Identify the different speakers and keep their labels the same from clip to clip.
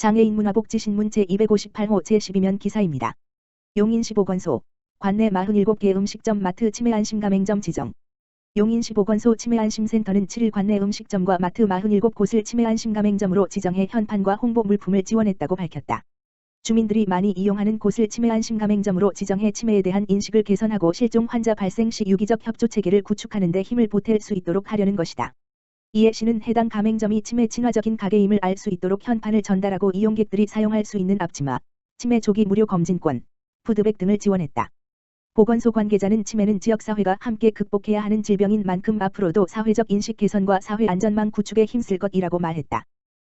Speaker 1: 장애인 문화복지신문 제258호 제12면 기사입니다. 용인시 보건소 관내 47개 음식점 마트 치매 안심 가맹점 지정. 용인시 보건소 치매 안심센터는 7일 관내 음식점과 마트 47곳을 치매 안심 가맹점으로 지정해 현판과 홍보 물품을 지원했다고 밝혔다. 주민들이 많이 이용하는 곳을 치매 안심 가맹점으로 지정해 치매에 대한 인식을 개선하고 실종 환자 발생 시 유기적 협조 체계를 구축하는 데 힘을 보탤 수 있도록 하려는 것이다. 이에 시는 해당 가맹점이 치매 친화적인 가게임을 알 수 있도록 현판을 전달하고 이용객들이 사용할 수 있는 앞치마, 치매 조기 무료 검진권, 푸드백 등을 지원했다. 보건소 관계자는 치매는 지역사회가 함께 극복해야 하는 질병인 만큼 앞으로도 사회적 인식 개선과 사회 안전망 구축에 힘쓸 것이라고 말했다.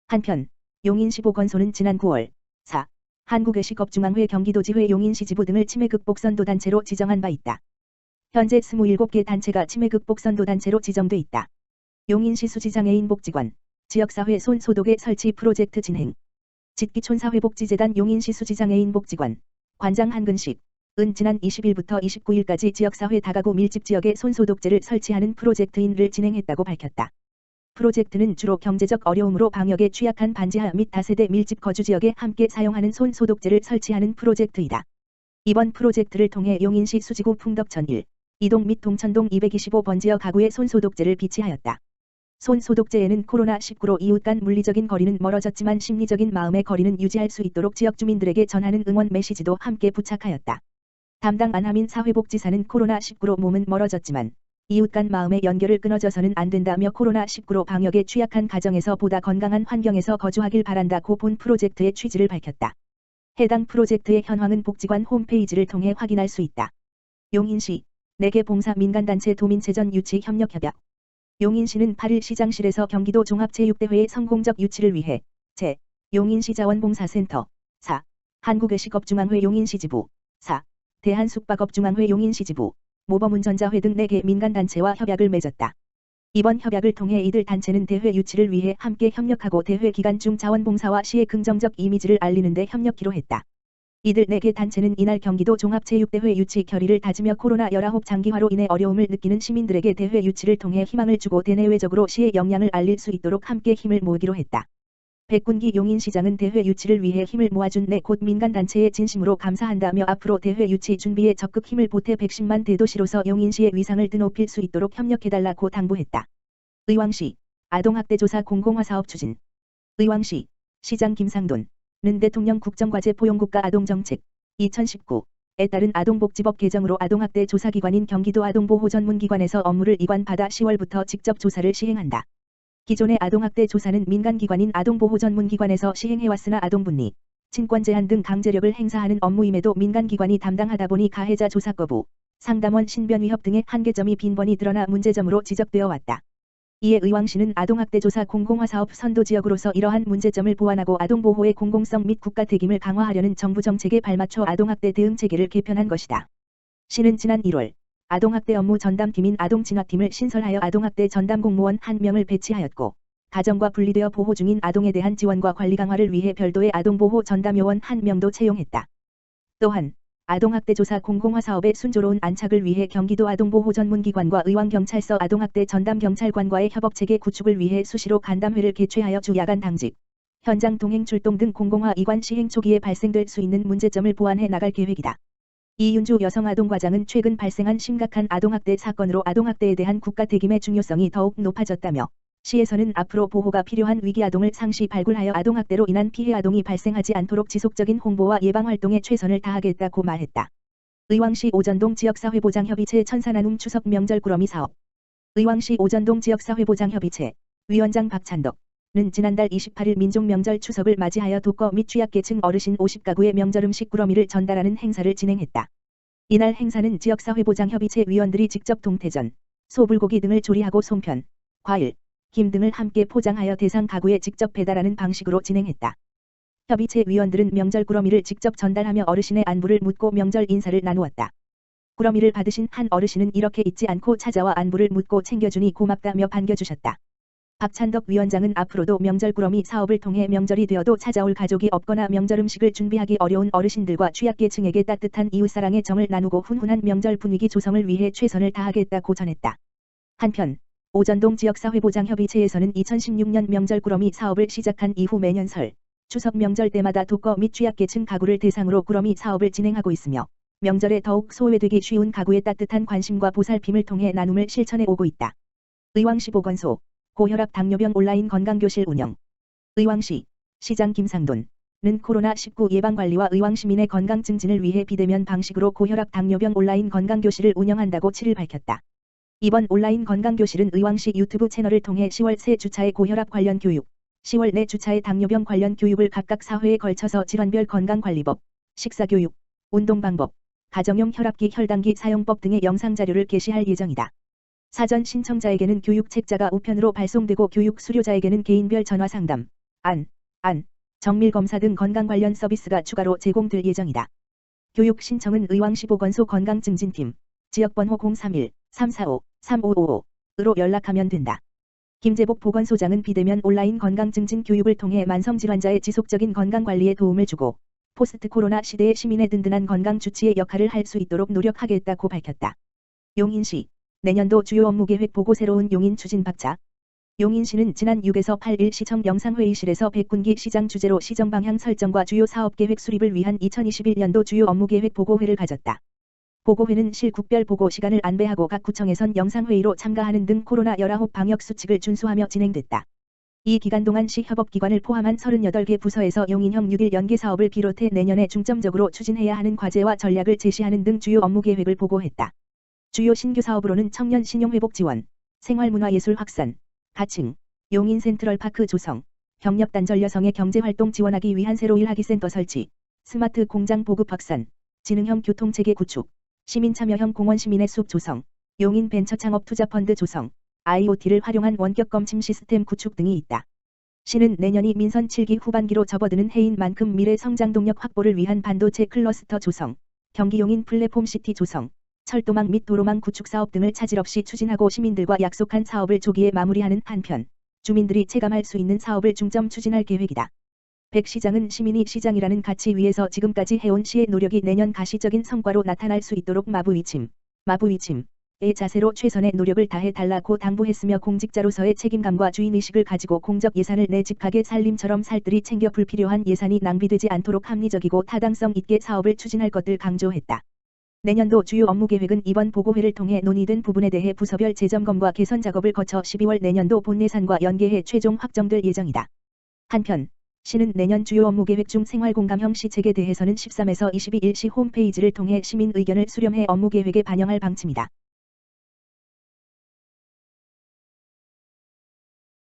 Speaker 1: 한편 용인시 보건소는 지난 9월 4. 한국외식업중앙회 경기도지회 용인시 지부 등을 치매 극복 선도단체로 지정한 바 있다. 현재 27개 단체가 치매 극복 선도단체로 지정돼 있다. 용인시 수지장애인 복지관, 지역사회 손소독의 설치 프로젝트 진행. 짓기촌 사회복지재단 용인시 수지장애인 복지관, 관장 한근식, 은 지난 20일부터 29일까지 지역사회 다가구 밀집 지역에 손소독제를 설치하는 프로젝트인을 진행했다고 밝혔다. 프로젝트는 주로 경제적 어려움으로 방역에 취약한 반지하 및 다세대 밀집 거주 지역에 함께 사용하는 손소독제를 설치하는 프로젝트이다. 이번 프로젝트를 통해 용인시 수지구 풍덕천 1, 이동 및 동천동 225번 지역 가구에 손소독제를 비치하였다. 손소독제에는 코로나19로 이웃 간 물리적인 거리는 멀어졌지만 심리적인 마음의 거리는 유지할 수 있도록 지역 주민들에게 전하는 응원 메시지도 함께 부착하였다. 담당 안하민 사회복지사는 코로나19로 몸은 멀어졌지만 이웃 간 마음의 연결을 끊어져서는 안 된다며 코로나19로 방역에 취약한 가정에서 보다 건강한 환경에서 거주하길 바란다고 본 프로젝트의 취지를 밝혔다. 해당 프로젝트의 현황은 복지관 홈페이지를 통해 확인할 수 있다. 용인시 4개 봉사 민간단체 도민체전 유치 협력협약. 용인시는 8일 시장실에서 경기도 종합체육대회의 성공적 유치를 위해 용인시 자원봉사센터 4. 한국외식업중앙회 용인시 지부 4. 대한숙박업중앙회 용인시 지부, 모범운전자회 등 4개 민간단체와 협약을 맺었다. 이번 협약을 통해 이들 단체는 대회 유치를 위해 함께 협력하고 대회 기간 중 자원봉사와 시의 긍정적 이미지를 알리는 데 협력키로 했다. 이들 4개 단체는 이날 경기도 종합체육대회 유치 결의를 다지며 코로나19 장기화로 인해 어려움을 느끼는 시민들에게 대회 유치를 통해 희망을 주고 대내외적으로 시의 역량을 알릴 수 있도록 함께 힘을 모으기로 했다. 백군기 용인시장은 대회 유치를 위해 힘을 모아준 4곳 민간단체에 진심으로 감사한다며 앞으로 대회 유치 준비에 적극 힘을 보태 110만 대도시로서 용인시의 위상을 드높일 수 있도록 협력해달라고 당부했다. 의왕시 아동학대조사 공공화사업 추진. 의왕시 시장 김상돈은 대통령 국정과제 포용국가 아동정책 2019에 따른 아동복지법 개정으로 아동학대 조사기관인 경기도 아동보호전문기관에서 업무를 이관받아 10월부터 직접 조사를 시행한다. 기존의 아동학대 조사는 민간기관인 아동보호전문기관에서 시행해왔으나 아동분리, 친권 제한 등 강제력을 행사하는 업무임에도 민간기관이 담당하다 보니 가해자 조사 거부, 상담원 신변 위협 등의 한계점이 빈번히 드러나 문제점으로 지적되어 왔다. 이에 의왕시는 아동학대조사 공공화사업 선도지역으로서 이러한 문제점을 보완하고 아동보호의 공공성 및 국가 책임을 강화하려는 정부 정책에 발맞춰 아동학대 대응체계를 개편한 것이다. 시는 지난 1월 아동학대 업무 전담팀인 아동진학팀을 신설하여 아동학대 전담 공무원 1명을 배치하였고 가정과 분리되어 보호 중인 아동에 대한 지원과 관리 강화를 위해 별도의 아동보호 전담요원 1명도 채용했다. 또한 아동학대조사 공공화 사업의 순조로운 안착을 위해 경기도 아동보호전문기관과 의왕경찰서 아동학대 전담경찰관과의 협업체계 구축을 위해 수시로 간담회를 개최하여 주 야간 당직, 현장 동행 출동 등 공공화 이관 시행 초기에 발생될 수 있는 문제점을 보완해 나갈 계획이다. 이윤주 여성아동과장은 최근 발생한 심각한 아동학대 사건으로 아동학대에 대한 국가 책임의 중요성이 더욱 높아졌다며 시에서는 앞으로 보호가 필요한 위기 아동을 상시 발굴하여 아동학대로 인한 피해 아동이 발생하지 않도록 지속적인 홍보와 예방활동에 최선을 다하겠다고 말했다. 의왕시 오전동 지역사회보장협의체 천사나눔 추석 명절 꾸러미 사업. 의왕시 오전동 지역사회보장협의체 위원장 박찬덕은 지난달 28일 민족명절 추석을 맞이하여 독거 및 취약계층 어르신 50가구의 명절음식 꾸러미를 전달하는 행사를 진행했다. 이날 행사는 지역사회보장협의체 위원들이 직접 동태전, 소불고기 등을 조리하고 송편, 과일, 김 등을 함께 포장하여 대상 가구에 직접 배달하는 방식으로 진행했다. 협의체 위원들은 명절 꾸러미를 직접 전달하며 어르신의 안부를 묻고 명절 인사를 나누었다. 꾸러미를 받으신 한 어르신은 이렇게 잊지 않고 찾아와 안부를 묻고 챙겨주니 고맙다며 반겨주셨다. 박찬덕 위원장은 앞으로도 명절 꾸러미 사업을 통해 명절이 되어도 찾아올 가족이 없거나 명절 음식을 준비하기 어려운 어르신들과 취약계층에게 따뜻한 이웃사랑의 정을 나누고 훈훈한 명절 분위기 조성을 위해 최선을 다하겠다고 전했다. 한편 오전동 지역사회보장협의체에서는 2016년 명절 꾸러미 사업을 시작한 이후 매년 설, 추석 명절 때마다 독거 및 취약계층 가구를 대상으로 꾸러미 사업을 진행하고 있으며 명절에 더욱 소외되기 쉬운 가구의 따뜻한 관심과 보살핌을 통해 나눔을 실천해 오고 있다. 의왕시 보건소 고혈압 당뇨병 온라인 건강교실 운영. 의왕시 시장 김상돈은 코로나19 예방관리와 의왕시민의 건강 증진을 위해 비대면 방식으로 고혈압 당뇨병 온라인 건강교실을 운영한다고 7일 밝혔다. 이번 온라인 건강교실은 의왕시 유튜브 채널을 통해 10월 3주차의 고혈압 관련 교육, 10월 4주차의 당뇨병 관련 교육을 각각 4회에 걸쳐서 질환별 건강관리법, 식사교육, 운동방법, 가정용 혈압기 혈당기 사용법 등의 영상 자료를 게시할 예정이다. 사전 신청자에게는 교육 책자가 우편으로 발송되고 교육 수료자에게는 개인별 전화 상담, 정밀 검사 등 건강 관련 서비스가 추가로 제공될 예정이다. 교육 신청은 의왕시 보건소 건강증진팀, 지역번호 031-345-3555으로 연락하면 된다. 김재복 보건소장은 비대면 온라인 건강증진 교육을 통해 만성질환자의 지속적인 건강관리에 도움을 주고 포스트 코로나 시대의 시민의 든든한 건강 주치의 역할을 할 수 있도록 노력하겠다고 밝혔다. 용인시 내년도 주요 업무계획 보고 새로운 용인 추진 박차. 용인시는 지난 6에서 8일 시청 영상회의실에서 백군기 시장 주재로 시정방향 설정과 주요 사업계획 수립을 위한 2021년도 주요 업무계획 보고회를 가졌다. 보고회는 실국별 보고 시간을 안배하고 각 구청에선 영상회의로 참가하는 등 코로나19 방역 수칙을 준수하며 진행됐다. 이 기간 동안 시 협업기관을 포함한 38개 부서에서 용인형 6일 연계 사업을 비롯해 내년에 중점적으로 추진해야 하는 과제와 전략을 제시하는 등 주요 업무계획을 보고했다. 주요 신규 사업으로는 청년 신용회복 지원, 생활문화예술 확산, 가칭, 용인 센트럴파크 조성, 경력단절 여성의 경제활동 지원하기 위한 새로 일하기센터 설치, 스마트 공장 보급 확산, 지능형 교통체계 구축, 시민참여형 공원 시민의 숲 조성, 용인 벤처창업 투자펀드 조성, IoT를 활용한 원격검침 시스템 구축 등이 있다. 시는 내년이 민선 7기 후반기로 접어드는 해인 만큼 미래 성장 동력 확보를 위한 반도체 클러스터 조성, 경기 용인 플랫폼 시티 조성, 철도망 및 도로망 구축 사업 등을 차질 없이 추진하고 시민들과 약속한 사업을 조기에 마무리하는 한편 주민들이 체감할 수 있는 사업을 중점 추진할 계획이다. 백 시장은 시민이 시장이라는 가치 위에서 지금까지 해온 시의 노력이 내년 가시적인 성과로 나타날 수 있도록 마부위침의 자세로 최선의 노력을 다해 달라고 당부했으며 공직자로서의 책임감과 주인의식을 가지고 공적 예산을 내 집 가게 살림처럼 살뜰히 챙겨 불필요한 예산이 낭비되지 않도록 합리적이고 타당성 있게 사업을 추진할 것을 강조했다. 내년도 주요 업무계획은 이번 보고회를 통해 논의된 부분에 대해 부서별 재점검과 개선 작업을 거쳐 12월 내년도 본예산과 연계해 최종 확정될 예정이다. 한편 시는 내년 주요 업무계획 중 생활공감형 시책에 대해서는 13에서 22일 시 홈페이지를 통해 시민 의견을 수렴해 업무계획에 반영할 방침이다.